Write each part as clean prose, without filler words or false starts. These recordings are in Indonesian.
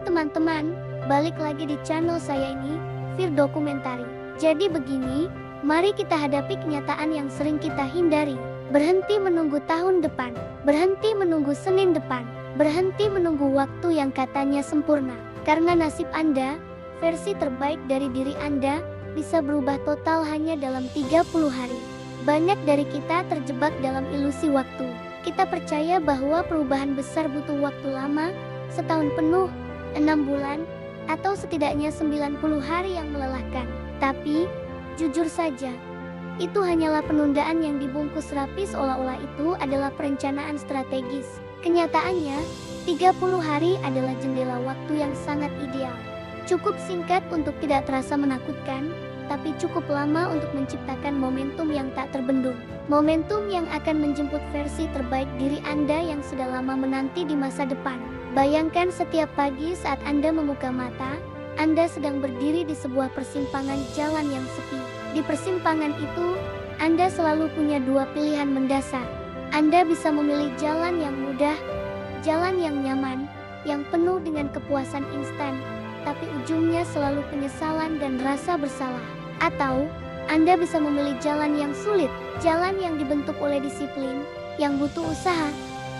teman-teman, balik lagi di channel saya ini, Fir Dokumentari. Jadi begini, mari kita hadapi kenyataan yang sering kita hindari. Berhenti menunggu tahun depan, berhenti menunggu Senin depan, berhenti menunggu waktu yang katanya sempurna. Karena nasib Anda, versi terbaik dari diri Anda, bisa berubah total hanya dalam 30 hari. Banyak dari kita terjebak dalam ilusi waktu. Kita percaya bahwa perubahan besar butuh waktu lama, setahun penuh, 6 bulan, atau setidaknya 90 hari yang melelahkan. Tapi, jujur saja, itu hanyalah penundaan yang dibungkus rapi seolah-olah itu adalah perencanaan strategis. Kenyataannya, 30 hari adalah jendela waktu yang sangat ideal. Cukup singkat untuk tidak terasa menakutkan, tapi cukup lama untuk menciptakan momentum yang tak terbendung. Momentum yang akan menjemput versi terbaik diri Anda yang sudah lama menanti di masa depan. Bayangkan setiap pagi saat Anda membuka mata, Anda sedang berdiri di sebuah persimpangan jalan yang sepi. Di persimpangan itu, Anda selalu punya dua pilihan mendasar. Anda bisa memilih jalan yang mudah, jalan yang nyaman, yang penuh dengan kepuasan instan, tapi ujungnya selalu penyesalan dan rasa bersalah. Atau, Anda bisa memilih jalan yang sulit, jalan yang dibentuk oleh disiplin, yang butuh usaha,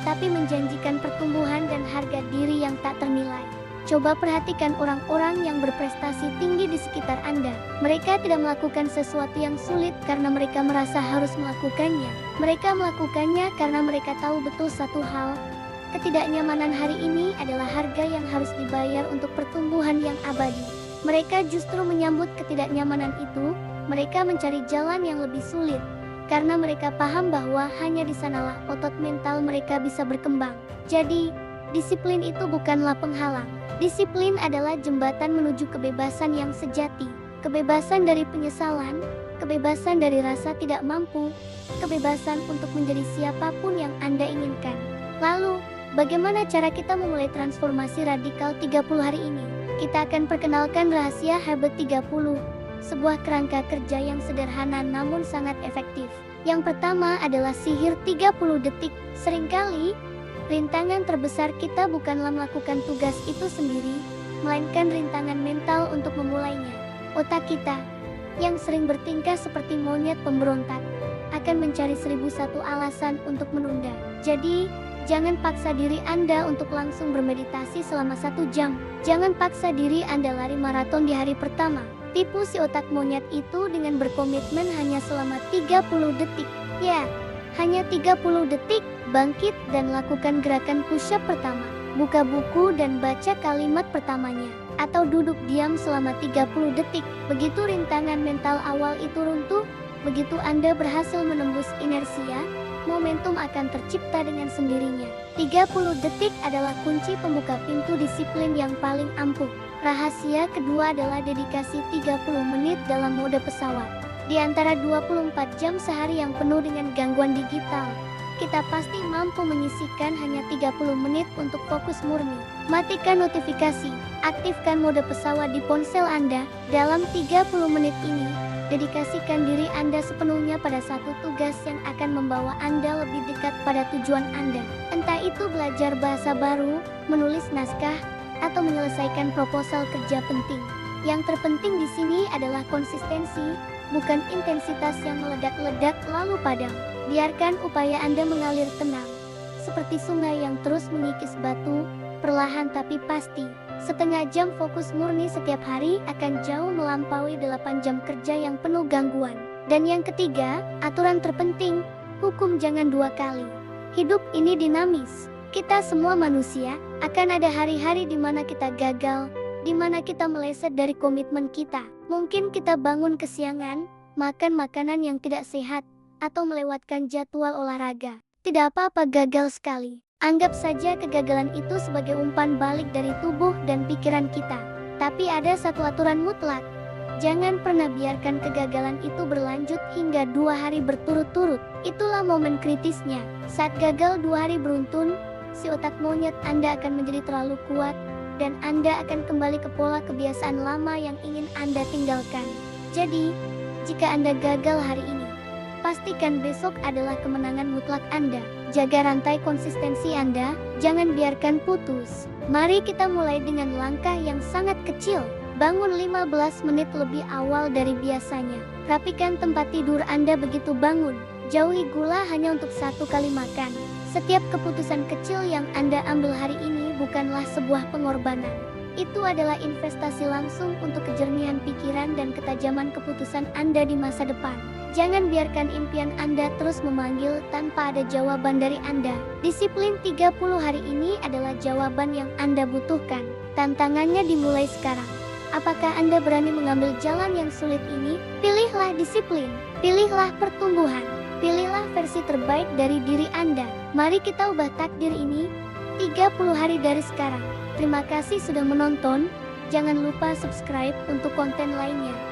tapi menjanjikan pertumbuhan dan harga diri yang tak ternilai. Coba perhatikan orang-orang yang berprestasi tinggi di sekitar Anda. Mereka tidak melakukan sesuatu yang sulit karena mereka merasa harus melakukannya. Mereka melakukannya karena mereka tahu betul satu hal. Ketidaknyamanan hari ini adalah harga yang harus dibayar untuk pertumbuhan yang abadi. Mereka justru menyambut ketidaknyamanan itu. Mereka mencari jalan yang lebih sulit, karena mereka paham bahwa hanya di sanalah otot mental mereka bisa berkembang. Jadi, disiplin itu bukanlah penghalang. Disiplin adalah jembatan menuju kebebasan yang sejati. Kebebasan dari penyesalan, kebebasan dari rasa tidak mampu, kebebasan untuk menjadi siapapun yang Anda inginkan. Lalu, bagaimana cara kita memulai transformasi radikal 30 hari ini? Kita akan perkenalkan rahasia Habit 30. Sebuah kerangka kerja yang sederhana namun sangat efektif. Yang pertama adalah sihir 30 detik. Seringkali, rintangan terbesar kita bukanlah melakukan tugas itu sendiri, melainkan rintangan mental untuk memulainya. Otak kita, yang sering bertingkah seperti monyet pemberontak, akan mencari 1001 alasan untuk menunda. Jadi, jangan paksa diri Anda untuk langsung bermeditasi selama 1 jam. Jangan paksa diri Anda lari maraton di hari pertama. Tipu si otak monyet itu dengan berkomitmen hanya selama 30 detik. Ya, hanya 30 detik, bangkit dan lakukan gerakan push-up pertama. Buka buku dan baca kalimat pertamanya. Atau duduk diam selama 30 detik. Begitu rintangan mental awal itu runtuh, begitu Anda berhasil menembus inersia, momentum akan tercipta dengan sendirinya. 30 detik adalah kunci pembuka pintu disiplin yang paling ampuh. Rahasia kedua adalah dedikasi 30 menit dalam mode pesawat. Di antara 24 jam sehari yang penuh dengan gangguan digital, kita pasti mampu menyisihkan hanya 30 menit untuk fokus murni. Matikan notifikasi, aktifkan mode pesawat di ponsel Anda. Dalam 30 menit ini, dedikasikan diri Anda sepenuhnya pada satu tugas yang akan membawa Anda lebih dekat pada tujuan Anda. Entah itu belajar bahasa baru, menulis naskah, atau menyelesaikan proposal kerja penting. Yang terpenting di sini adalah konsistensi, bukan intensitas yang meledak-ledak lalu padam. Biarkan upaya Anda mengalir tenang, seperti sungai yang terus mengikis batu, perlahan tapi pasti. Setengah jam fokus murni setiap hari akan jauh melampaui 8 jam kerja yang penuh gangguan. Dan yang ketiga, aturan terpenting, hukum jangan 2 kali. Hidup ini dinamis. Kita semua manusia, akan ada hari-hari di mana kita gagal, di mana kita meleset dari komitmen kita. Mungkin kita bangun kesiangan, makan makanan yang tidak sehat, atau melewatkan jadwal olahraga. Tidak apa-apa gagal sekali. Anggap saja kegagalan itu sebagai umpan balik dari tubuh dan pikiran kita. Tapi ada satu aturan mutlak. Jangan pernah biarkan kegagalan itu berlanjut hingga 2 hari berturut-turut. Itulah momen kritisnya. Saat gagal 2 hari beruntun, si otak monyet Anda akan menjadi terlalu kuat, dan Anda akan kembali ke pola kebiasaan lama yang ingin Anda tinggalkan. Jadi, jika Anda gagal hari ini, pastikan besok adalah kemenangan mutlak Anda. Jaga rantai konsistensi Anda, jangan biarkan putus. Mari kita mulai dengan langkah yang sangat kecil. Bangun 15 menit lebih awal dari biasanya. Rapikan tempat tidur Anda begitu bangun. Jauhi gula hanya untuk 1 kali makan. Setiap keputusan kecil yang Anda ambil hari ini bukanlah sebuah pengorbanan. Itu adalah investasi langsung untuk kejernihan pikiran dan ketajaman keputusan Anda di masa depan. Jangan biarkan impian Anda terus memanggil tanpa ada jawaban dari Anda. Disiplin 30 hari ini adalah jawaban yang Anda butuhkan. Tantangannya dimulai sekarang. Apakah Anda berani mengambil jalan yang sulit ini? Pilihlah disiplin, pilihlah pertumbuhan, pilihlah versi terbaik dari diri Anda. Mari kita ubah takdir ini 30 hari dari sekarang. Terima kasih sudah menonton. Jangan lupa subscribe untuk konten lainnya.